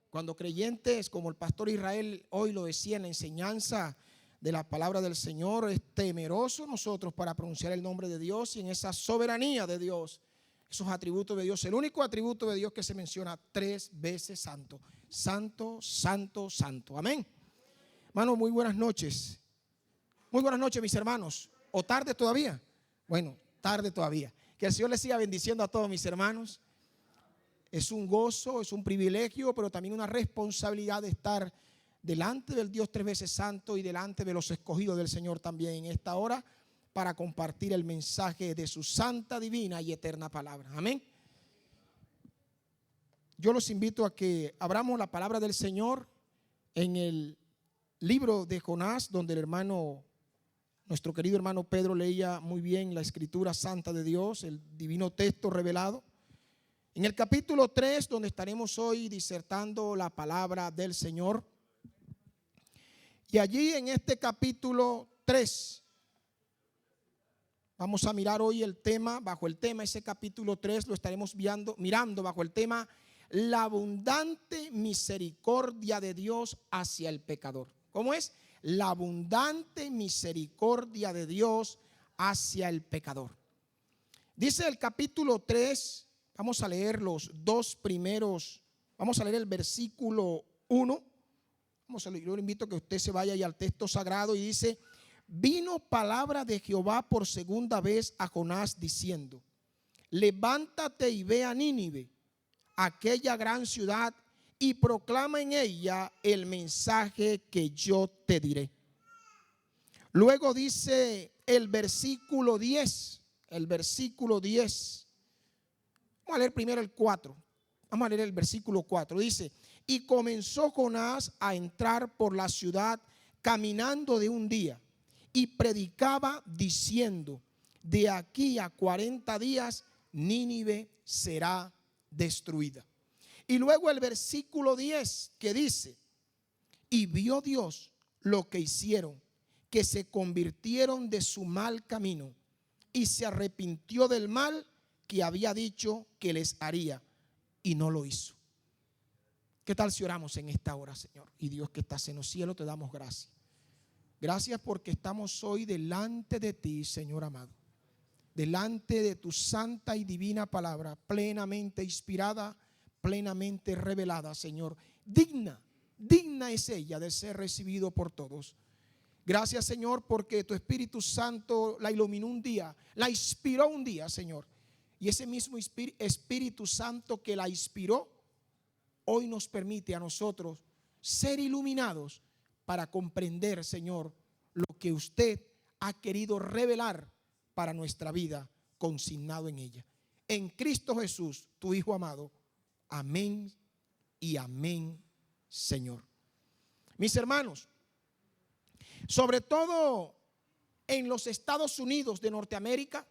Cuando creyentes, como el pastor Israel hoy lo decía en la enseñanza de la palabra del Señor, es temeroso nosotros para pronunciar el nombre de Dios y en esa soberanía de Dios, esos atributos de Dios. El único atributo de Dios que se menciona 3 veces: santo, santo, santo, santo. Amén. Hermanos, muy buenas noches. Muy buenas noches, mis hermanos. ¿O tarde todavía? Bueno, tarde todavía. Que el Señor les siga bendiciendo a todos mis hermanos. Es un gozo, es un privilegio, pero también una responsabilidad de estar delante del Dios 3 veces santo y delante de los escogidos del Señor también en esta hora para compartir el mensaje de su santa, divina y eterna palabra. Amén. Yo los invito a que abramos la palabra del Señor en el libro de Jonás, donde nuestro querido hermano Pedro leía muy bien la escritura santa de Dios, el divino texto revelado. En el capítulo 3, donde estaremos hoy disertando la palabra del Señor. Y allí en este capítulo 3, vamos a mirar hoy el tema, bajo el tema, ese capítulo 3 lo estaremos mirando bajo el tema, la abundante misericordia de Dios hacia el pecador. ¿Cómo es? La abundante misericordia de Dios hacia el pecador. Dice el capítulo 3, vamos a leer los 2 primeros, vamos a leer el versículo 1. Yo le invito a que usted se vaya ahí al texto sagrado y dice: vino palabra de Jehová por segunda vez a Jonás diciendo: levántate y ve a Nínive, aquella gran ciudad, y proclama en ella el mensaje que yo te diré. Luego dice el versículo 10, vamos a leer primero el 4, vamos a leer el versículo 4, dice: y comenzó Jonás a entrar por la ciudad caminando de un día, y predicaba diciendo: de aquí a 40 días Nínive será destruida. Y luego el versículo 10 que dice: y vio Dios lo que hicieron, que se convirtieron de su mal camino, y se arrepintió del mal que había dicho que les haría, y no lo hizo. ¿Qué tal si oramos en esta hora, Señor? Y Dios que estás en los cielos, te damos gracias. Gracias porque estamos hoy delante de ti, Señor amado, delante de tu santa y divina palabra, plenamente inspirada, plenamente revelada, Señor. Digna es ella de ser recibido por todos. Gracias, Señor, porque tu Espíritu Santo la iluminó un día, la inspiró un día, Señor. Y ese mismo Espíritu Santo que la inspiró, hoy nos permite a nosotros ser iluminados para comprender, Señor, lo que usted ha querido revelar para nuestra vida, consignado en ella. En Cristo Jesús, tu Hijo amado. Amén y amén, Señor. Mis hermanos, sobre todo en los Estados Unidos de Norteamérica,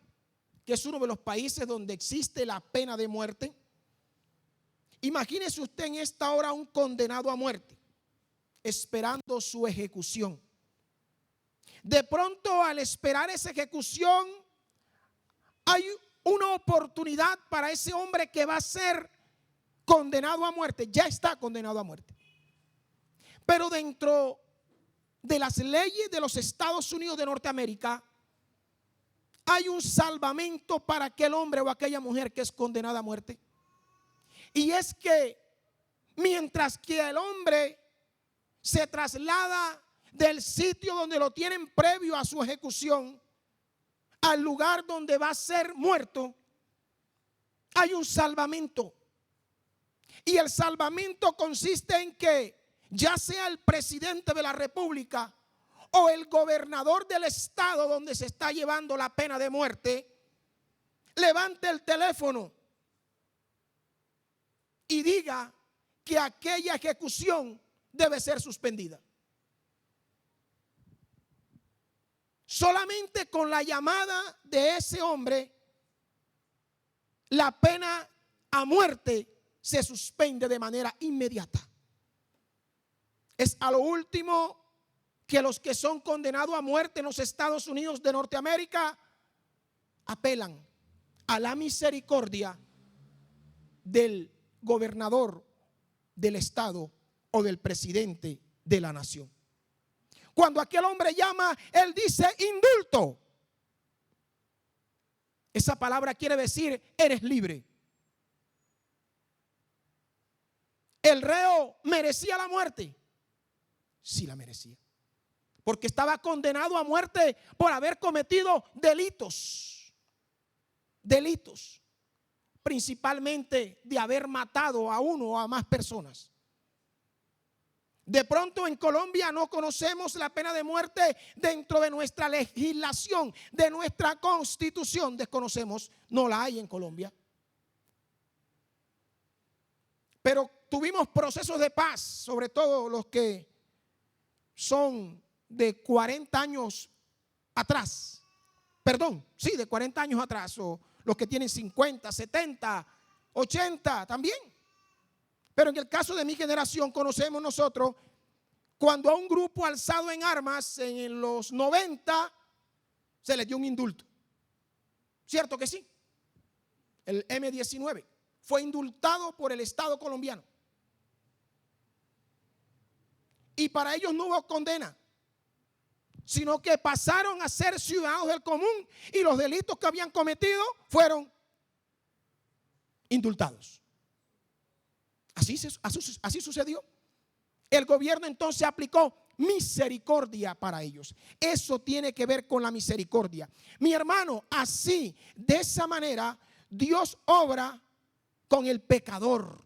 que es uno de los países donde existe la pena de muerte, imagínese usted en esta hora un condenado a muerte, esperando su ejecución. De pronto, al esperar esa ejecución, hay una oportunidad para ese hombre que va a ser condenado a muerte. Ya está condenado a muerte. Pero dentro de las leyes de los Estados Unidos de Norteamérica, hay un salvamento para aquel hombre o aquella mujer que es condenada a muerte. Y es que mientras que el hombre se traslada del sitio donde lo tienen previo a su ejecución al lugar donde va a ser muerto, hay un salvamento. Y el salvamento consiste en que ya sea el presidente de la república o el gobernador del estado donde se está llevando la pena de muerte, levante el teléfono y diga que aquella ejecución debe ser suspendida. Solamente con la llamada de ese hombre, la pena a muerte se suspende de manera inmediata. Es a lo último que los que son condenados a muerte en los Estados Unidos de Norteamérica apelan a la misericordia del gobernador del Estado o del presidente de la nación. Cuando aquel hombre llama, él dice indulto. Esa palabra quiere decir eres libre. ¿El reo merecía la muerte? Sí la merecía. Porque estaba condenado a muerte por haber cometido delitos. Delitos. Principalmente de haber matado a uno o a más personas. De pronto en Colombia no conocemos la pena de muerte dentro de nuestra legislación, de nuestra constitución. Desconocemos, no la hay en Colombia. Pero tuvimos procesos de paz, sobre todo los que son de 40 años atrás. Perdón, sí, de 40 años atrás, o los que tienen 50, 70, 80 también. Pero en el caso de mi generación conocemos nosotros cuando a un grupo alzado en armas en los 90 se les dio un indulto. ¿Cierto que sí? El M-19 fue indultado por el Estado colombiano. Y para ellos no hubo condena, sino que pasaron a ser ciudadanos del común y los delitos que habían cometido fueron indultados. Así sucedió. El gobierno entonces aplicó misericordia para ellos. Eso tiene que ver con la misericordia. Mi hermano, así, de esa manera, Dios obra con el pecador.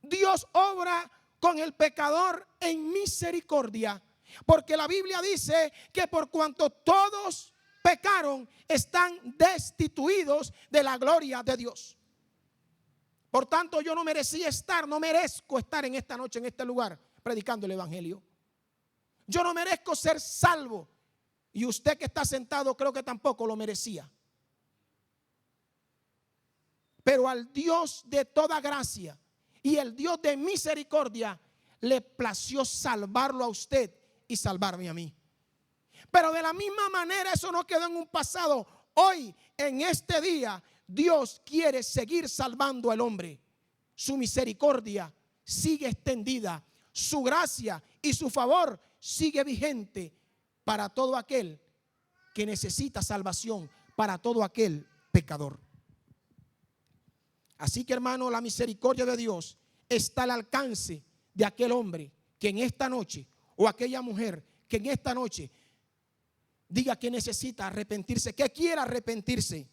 Dios obra con el pecador en misericordia. Porque la Biblia dice que por cuanto todos pecaron, están destituidos de la gloria de Dios. Por tanto, yo no merezco estar en esta noche, en este lugar, predicando el evangelio. Yo no merezco ser salvo. Y usted que está sentado creo que tampoco lo merecía. Pero al Dios de toda gracia y el Dios de misericordia le plació salvarlo a usted y salvarme a mí. Pero de la misma manera eso no quedó en un pasado. Hoy, en este día, Dios quiere seguir salvando al hombre. Su misericordia sigue extendida. Su gracia y su favor sigue vigente para todo aquel que necesita salvación, para todo aquel pecador. Así que, hermano, la misericordia de Dios está al alcance de aquel hombre que en esta noche, o aquella mujer que en esta noche diga que necesita arrepentirse, que quiera arrepentirse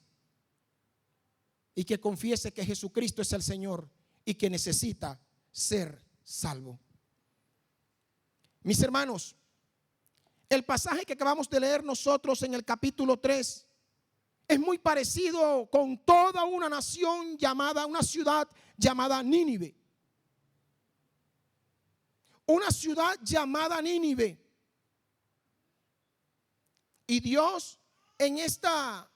y que confiese que Jesucristo es el Señor y que necesita ser salvo. Mis hermanos, el pasaje que acabamos de leer nosotros en el capítulo 3 es muy parecido con toda una nación llamada, una ciudad llamada Nínive. Una ciudad llamada Nínive. Y Dios en esta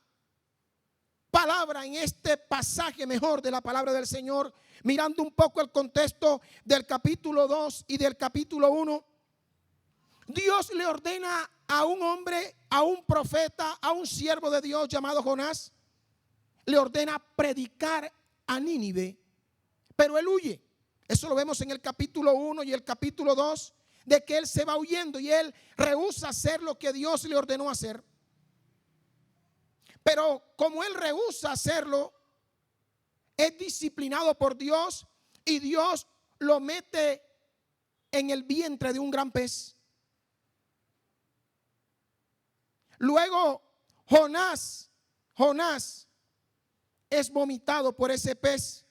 palabra, en este pasaje mejor de la palabra del Señor, mirando un poco el contexto del capítulo 2 y del capítulo 1, Dios le ordena a un hombre, a un profeta, a un siervo de Dios llamado Jonás, le ordena predicar a Nínive, pero él huye. Eso lo vemos en el capítulo 1 y el capítulo 2, de que él se va huyendo y él rehúsa hacer lo que Dios le ordenó hacer. Pero como él rehúsa hacerlo, es disciplinado por Dios y Dios lo mete en el vientre de un gran pez. Luego Jonás es vomitado por ese pez,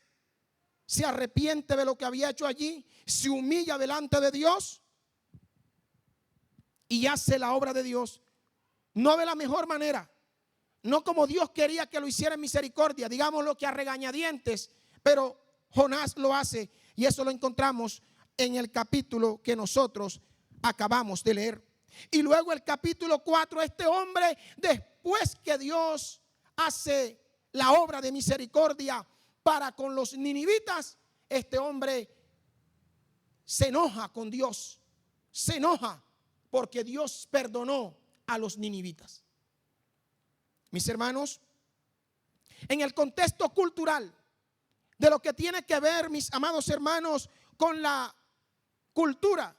se arrepiente de lo que había hecho allí, se humilla delante de Dios y hace la obra de Dios, no de la mejor manera, no como Dios quería que lo hiciera en misericordia, digámoslo que a regañadientes, pero Jonás lo hace y eso lo encontramos en el capítulo que nosotros acabamos de leer. Y luego el capítulo 4, este hombre, después que Dios hace la obra de misericordia para con los ninivitas, este hombre se enoja con Dios, se enoja porque Dios perdonó a los ninivitas. Mis hermanos, en el contexto cultural de lo que tiene que ver, mis amados hermanos, con la cultura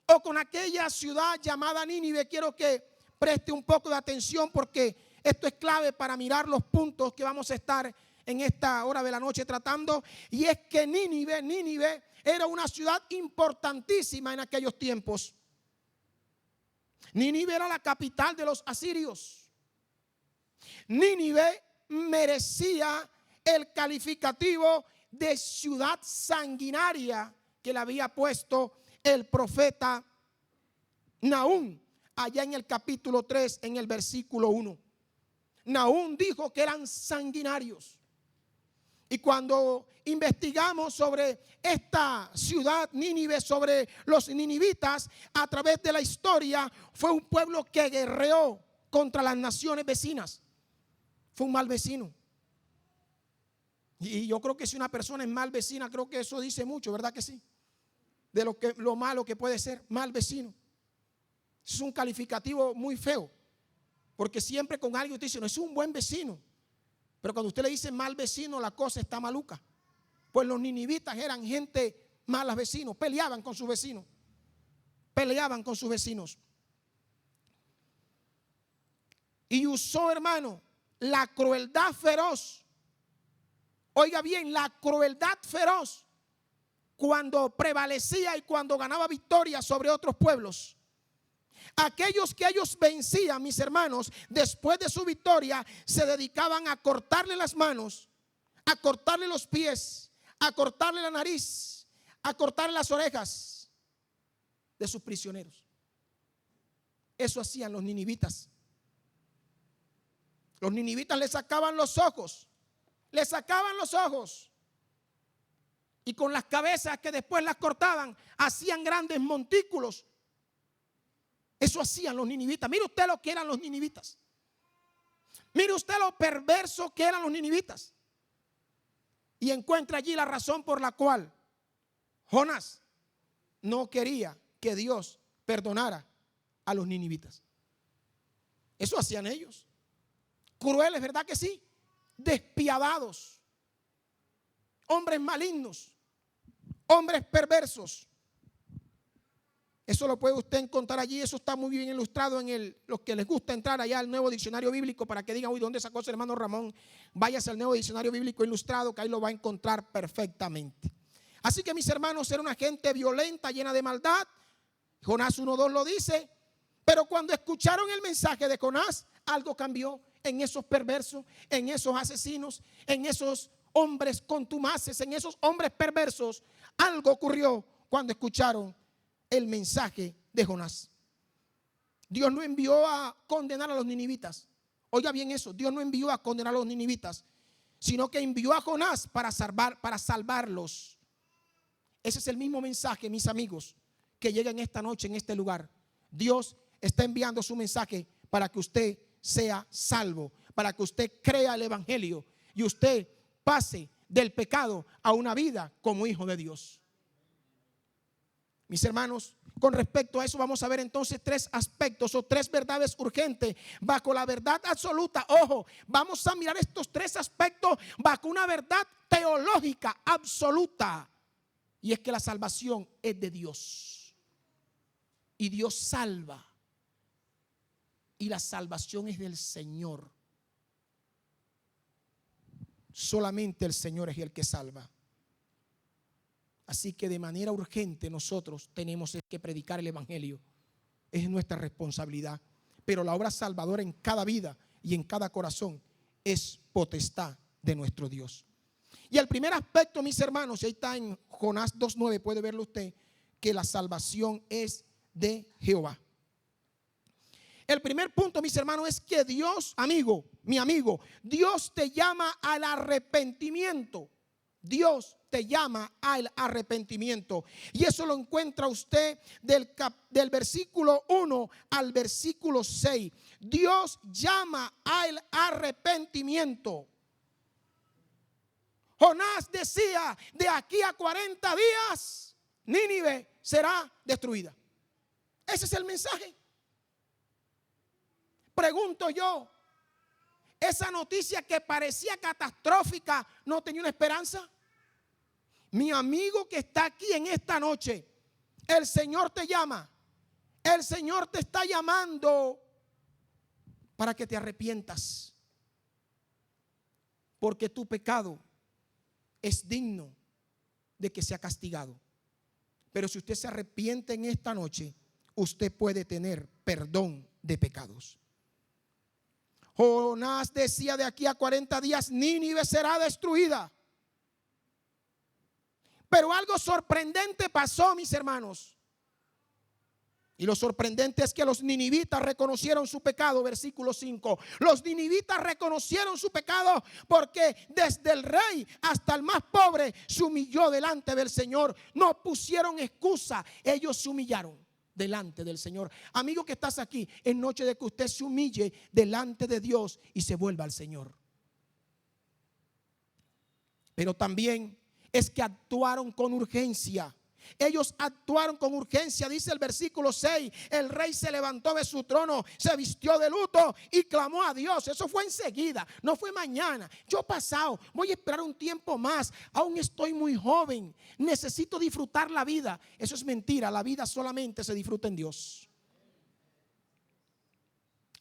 o con aquella ciudad llamada Nínive. Quiero que preste un poco de atención porque esto es clave para mirar los puntos que vamos a estar en esta hora de la noche tratando. Y es que Nínive era una ciudad importantísima en aquellos tiempos. Nínive era la capital de los asirios. Nínive merecía el calificativo de ciudad sanguinaria que le había puesto el profeta Nahum allá en el capítulo 3, en el versículo 1. Nahum dijo que eran sanguinarios. Y cuando investigamos sobre esta ciudad Nínive, sobre los ninivitas, a través de la historia, fue un pueblo que guerreó contra las naciones vecinas. Fue un mal vecino. Y yo creo que si una persona es mal vecina, creo que eso dice mucho, ¿verdad que sí? De lo malo que puede ser mal vecino. Es un calificativo muy feo, porque siempre con alguien usted dice, no, es un buen vecino. Pero cuando usted le dice mal vecino, la cosa está maluca. Pues los ninivitas eran gente malas vecinos, peleaban con sus vecinos. Peleaban con sus vecinos. Y usó, hermano, la crueldad feroz. Oiga bien, la crueldad feroz cuando prevalecía y cuando ganaba victoria sobre otros pueblos. Aquellos que ellos vencían, mis hermanos, después de su victoria, se dedicaban a cortarle las manos, a cortarle los pies, a cortarle la nariz, a cortarle las orejas de sus prisioneros. Eso hacían los ninivitas. Los ninivitas le sacaban los ojos. Le sacaban los ojos. Y con las cabezas que después las cortaban, hacían grandes montículos. Eso hacían los ninivitas. Mire usted lo que eran los ninivitas. Mire usted lo perverso que eran los ninivitas. Y encuentra allí la razón por la cual Jonás no quería que Dios perdonara a los ninivitas. Eso hacían ellos. Crueles, ¿verdad que sí? Despiadados. Hombres malignos. Hombres perversos. Eso lo puede usted encontrar allí. Eso está muy bien ilustrado en los que les gusta entrar allá al Nuevo Diccionario Bíblico para que digan, uy, ¿dónde sacó ese hermano Ramón? Váyase al Nuevo Diccionario Bíblico Ilustrado, que ahí lo va a encontrar perfectamente. Así que, mis hermanos, era una gente violenta, llena de maldad. Jonás 1:2 lo dice. Pero cuando escucharon el mensaje de Jonás, algo cambió en esos perversos, en esos asesinos, en esos hombres contumaces, en esos hombres perversos. Algo ocurrió cuando escucharon el mensaje de Jonás. Dios no envió a condenar a los ninivitas. Oiga bien eso, Dios no envió a condenar a los ninivitas, sino que envió a Jonás para salvarlos. Ese es el mismo mensaje, mis amigos, que llega en esta noche, en este lugar. Dios está enviando su mensaje para que usted sea salvo, para que usted crea el evangelio y usted pase del pecado a una vida como hijo de Dios. Mis hermanos, con respecto a eso vamos a ver entonces tres aspectos o tres verdades urgentes bajo la verdad absoluta. Ojo, vamos a mirar estos tres aspectos bajo una verdad teológica absoluta. Y es que la salvación es de Dios. Y Dios salva. Y la salvación es del Señor. Solamente el Señor es el que salva. Así que de manera urgente nosotros tenemos que predicar el evangelio. Es nuestra responsabilidad. Pero la obra salvadora en cada vida y en cada corazón es potestad de nuestro Dios. Y el primer aspecto, mis hermanos, y ahí está en Jonás 2:9, puede verlo usted, que la salvación es de Jehová. El primer punto, mis hermanos, es que Dios, mi amigo, Dios te llama al arrepentimiento. Dios te llama al arrepentimiento. Y eso lo encuentra usted del versículo 1 al versículo 6. Dios llama al arrepentimiento. Jonás decía, de aquí a 40 días, Nínive será destruida. Ese es el mensaje. Pregunto yo, esa noticia que parecía catastrófica no tenía una esperanza. Mi amigo que está aquí en esta noche, el Señor te llama. El Señor te está llamando para que te arrepientas. Porque tu pecado es digno de que sea castigado. Pero si usted se arrepiente en esta noche, usted puede tener perdón de pecados. Jonás decía: de aquí a 40 días Nínive será destruida. Pero algo sorprendente pasó, mis hermanos. Y lo sorprendente es que los ninivitas reconocieron su pecado, versículo 5. Los ninivitas reconocieron su pecado porque desde el rey hasta el más pobre se humilló delante del Señor. No pusieron excusa, ellos se humillaron delante del Señor. Amigo que estás aquí, es noche de que usted se humille delante de Dios y se vuelva al Señor. Pero también es que actuaron con urgencia. Ellos actuaron con urgencia. Dice el versículo 6: el rey se levantó de su trono, se vistió de luto y clamó a Dios. Eso fue enseguida, no fue mañana. Yo pasado, voy a esperar un tiempo más. Aún estoy muy joven, necesito disfrutar la vida. Eso es mentira, la vida solamente se disfruta en Dios.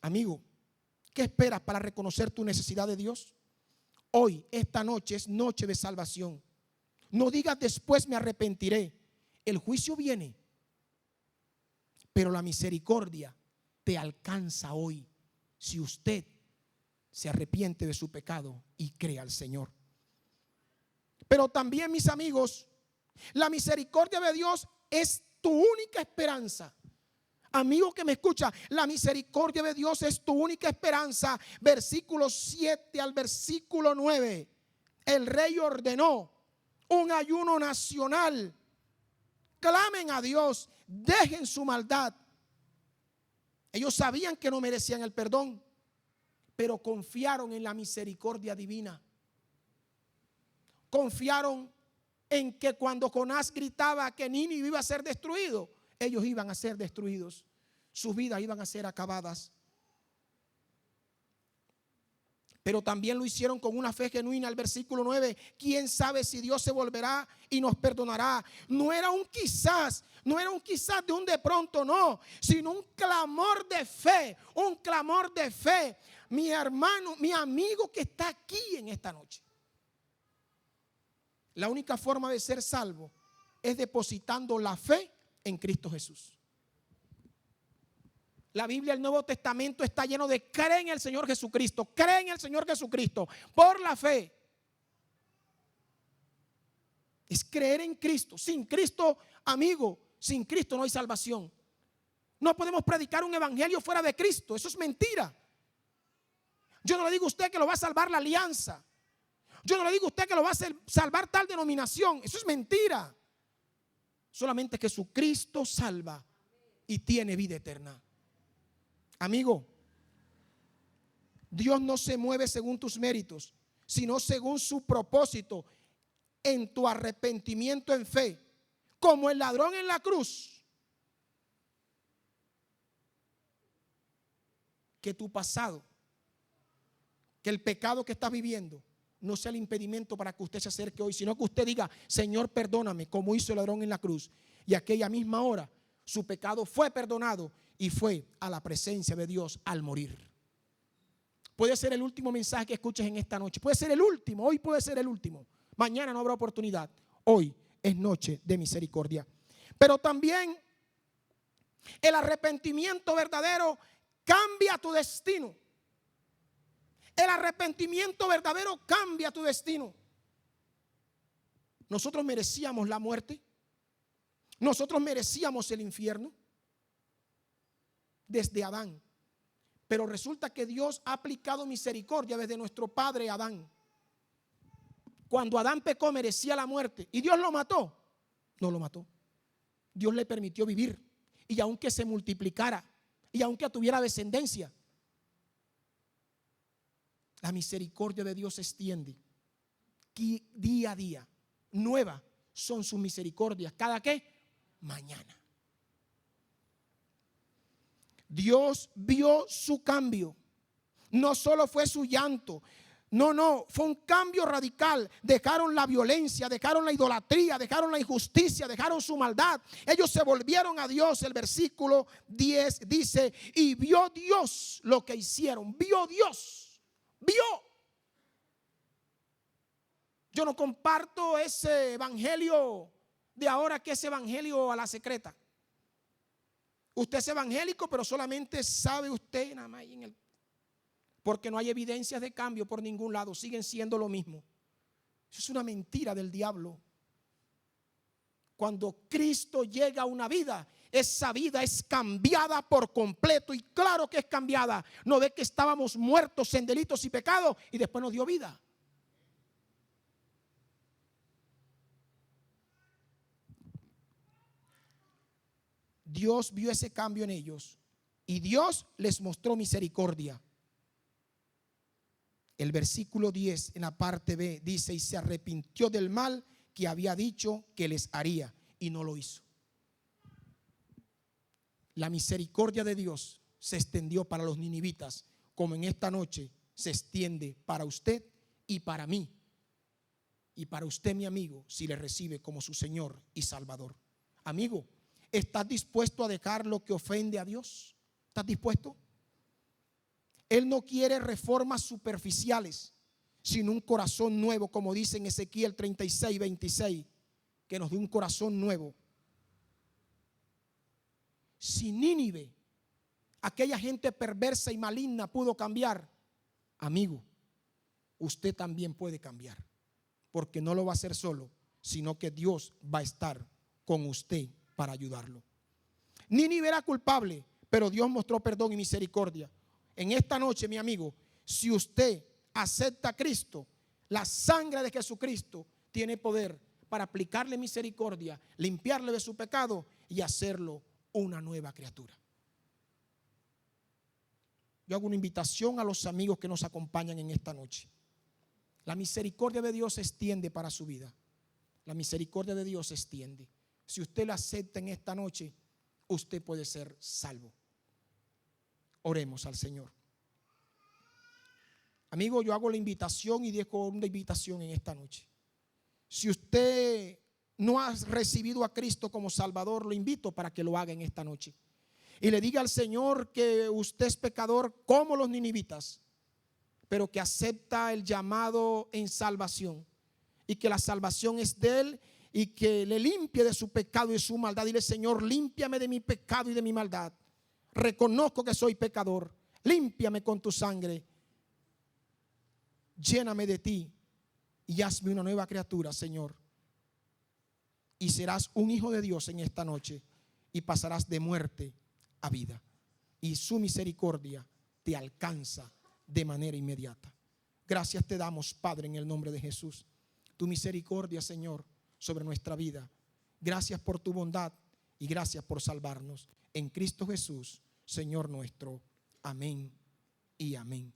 Amigo, ¿qué esperas para reconocer tu necesidad de Dios? Hoy, esta noche es noche de salvación. No digas después me arrepentiré. El juicio viene, pero la misericordia te alcanza hoy si usted se arrepiente de su pecado y cree al Señor. Pero también, mis amigos, la misericordia de Dios es tu única esperanza. Amigo que me escucha, la misericordia de Dios es tu única esperanza. Versículo 7 al versículo 9. El rey ordenó un ayuno nacional. Clamen a Dios, dejen su maldad. Ellos sabían que no merecían el perdón, pero confiaron en la misericordia divina. Confiaron en que cuando Jonás gritaba que Nínive iba a ser destruido, ellos iban a ser destruidos, sus vidas iban a ser acabadas. Pero también lo hicieron con una fe genuina. El versículo 9: quién sabe si Dios se volverá y nos perdonará. No era un quizás, no era un quizás de un de pronto, no, sino un clamor de fe, un clamor de fe. Mi hermano, mi amigo que está aquí en esta noche, la única forma de ser salvo es depositando la fe en Cristo Jesús. La Biblia, el Nuevo Testamento está lleno de cree en el Señor Jesucristo, cree en el Señor Jesucristo por la fe. Es creer en Cristo. Sin Cristo, amigo, sin Cristo no hay salvación. No podemos predicar un evangelio fuera de Cristo, eso es mentira. Yo no le digo a usted que lo va a salvar la alianza. Yo no le digo a usted que lo va a salvar tal denominación, eso es mentira. Solamente Jesucristo salva y tiene vida eterna. Amigo, Dios no se mueve según tus méritos, sino según su propósito en tu arrepentimiento en fe. Como el ladrón en la cruz. Que tu pasado, que el pecado que estás viviendo no sea el impedimento para que usted se acerque hoy, sino que usted diga: Señor, perdóname, como hizo el ladrón en la cruz. Y aquella misma hora su pecado fue perdonado y fue a la presencia de Dios al morir. Puede ser el último mensaje que escuches en esta noche. Puede ser el último, hoy puede ser el último. Mañana no habrá oportunidad. Hoy es noche de misericordia. Pero también el arrepentimiento verdadero cambia tu destino. El arrepentimiento verdadero cambia tu destino. Nosotros merecíamos la muerte. Nosotros merecíamos el infierno desde Adán. Pero resulta que Dios ha aplicado misericordia desde nuestro padre Adán. Cuando Adán pecó merecía la muerte. ¿Y Dios lo mató? No lo mató. Dios le permitió vivir. Y aunque se multiplicara, y aunque tuviera descendencia, la misericordia de Dios se extiende. Día a día, nuevas son sus misericordias. ¿Cada qué? Mañana. Dios vio su cambio No solo fue su llanto. No, fue un cambio radical. Dejaron la violencia, dejaron la idolatría, dejaron la injusticia, dejaron su maldad. Ellos se volvieron a Dios. El versículo 10 dice: y vio Dios lo que hicieron. Vio Dios. Vio. Yo no comparto ese evangelio de ahora, que es evangelio a la secreta. Usted es evangélico, pero solamente sabe usted nada más en el... Porque no hay evidencias de cambio por ningún lado. Siguen siendo lo mismo. Eso es una mentira del diablo. Cuando Cristo llega a una vida, esa vida es cambiada por completo. Y claro que es cambiada. No ve que estábamos muertos en delitos y pecados y después nos dio vida. Dios vio ese cambio en ellos y Dios les mostró misericordia. El versículo 10 en la parte B dice: y se arrepintió del mal que había dicho que les haría, y no lo hizo. La misericordia de Dios se extendió para los ninivitas, como en esta noche se extiende para usted y para mí. Y para usted, mi amigo, si le recibe como su Señor y Salvador. Amigo, ¿estás dispuesto a dejar lo que ofende a Dios? ¿Estás dispuesto? Él no quiere reformas superficiales, sino un corazón nuevo, como dice en Ezequiel 36, 26, que nos dé un corazón nuevo. Si Nínive, aquella gente perversa y maligna, pudo cambiar, amigo, usted también puede cambiar, porque no lo va a hacer solo, sino que Dios va a estar con usted para ayudarlo. Nínive era culpable, pero Dios mostró perdón y misericordia. En esta noche, mi amigo, si usted acepta a Cristo, la sangre de Jesucristo tiene poder para aplicarle misericordia, limpiarle de su pecado y hacerlo una nueva criatura. Yo hago una invitación a los amigos que nos acompañan en esta noche. La misericordia de Dios se extiende para su vida. La misericordia de Dios se extiende. Si usted la acepta en esta noche, usted puede ser salvo. Oremos al Señor. Amigo, yo hago la invitación y dejo una invitación en esta noche. Si usted no ha recibido a Cristo como Salvador, lo invito para que lo haga en esta noche. Y le diga al Señor que usted es pecador como los ninivitas, pero que acepta el llamado en salvación. Y que la salvación es de Él y que le limpie de su pecado y de su maldad. Dile: Señor, límpiame de mi pecado y de mi maldad. Reconozco que soy pecador. Límpiame con tu sangre. Lléname de ti y hazme una nueva criatura, Señor. Y serás un hijo de Dios en esta noche y pasarás de muerte a vida. Y su misericordia te alcanza de manera inmediata. Gracias te damos, Padre, en el nombre de Jesús. Tu misericordia, Señor, sobre nuestra vida. Gracias por tu bondad y gracias por salvarnos. En Cristo Jesús, Señor nuestro. Amén y amén.